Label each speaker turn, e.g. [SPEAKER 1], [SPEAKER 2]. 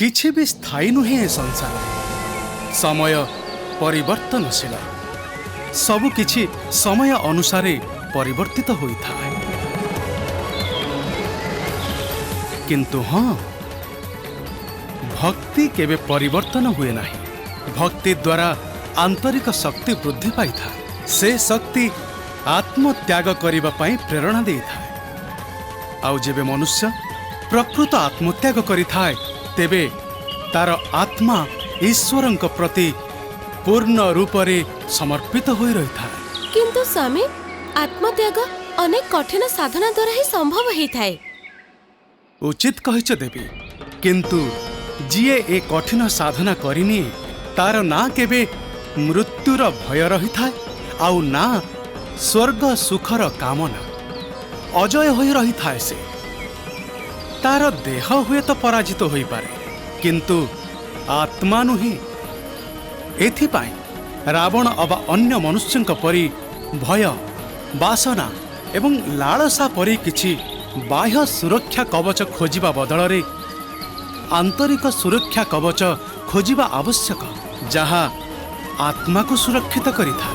[SPEAKER 1] किछि भी स्थायी नुहे ए संसार समय परिवर्तनशील सबु किछि समय अनुसार परिवर्तित होता है किंतु हाँ भक्ति केवे परिवर्तन हुए नहीं। भक्ति द्वारा आंतरिक शक्ति वृद्धि पाई था। से शक्ति आत्मत्याग करिबा पई प्रेरणा दे था। आउ जेबे मनुष्य प्रकृत आत्मत्याग करि थाए तेबे तार आत्मा ईश्वरंक प्रति पूर्ण रूप रे समर्पित होई रही था।
[SPEAKER 2] किंतु स्वामी आत्मत्याग अनेक कठिन साधना द्वारा ही संभव होई थाए।
[SPEAKER 1] उचित कहिछ देवी किंतु जिए ए कठिन साधना करिनी तार ना केबे मृत्युर भय रही थाए आउ ना स्वर्ग सुखर कामना अजय होई रही थाए। से तार देह हुए तो पराजित होई पारे किंतु आत्मा नुहे। एथिपाई रावण अबा अन्य मनुष्यंक परि भय वासना एवं लालसा परि किछि बाह्य सुरक्षा कवच खोजिबा बदଳରେ आंतरिक सुरक्षा कवच खोजिबा आवश्यक जहा आत्मा को सुरक्षित करिथा।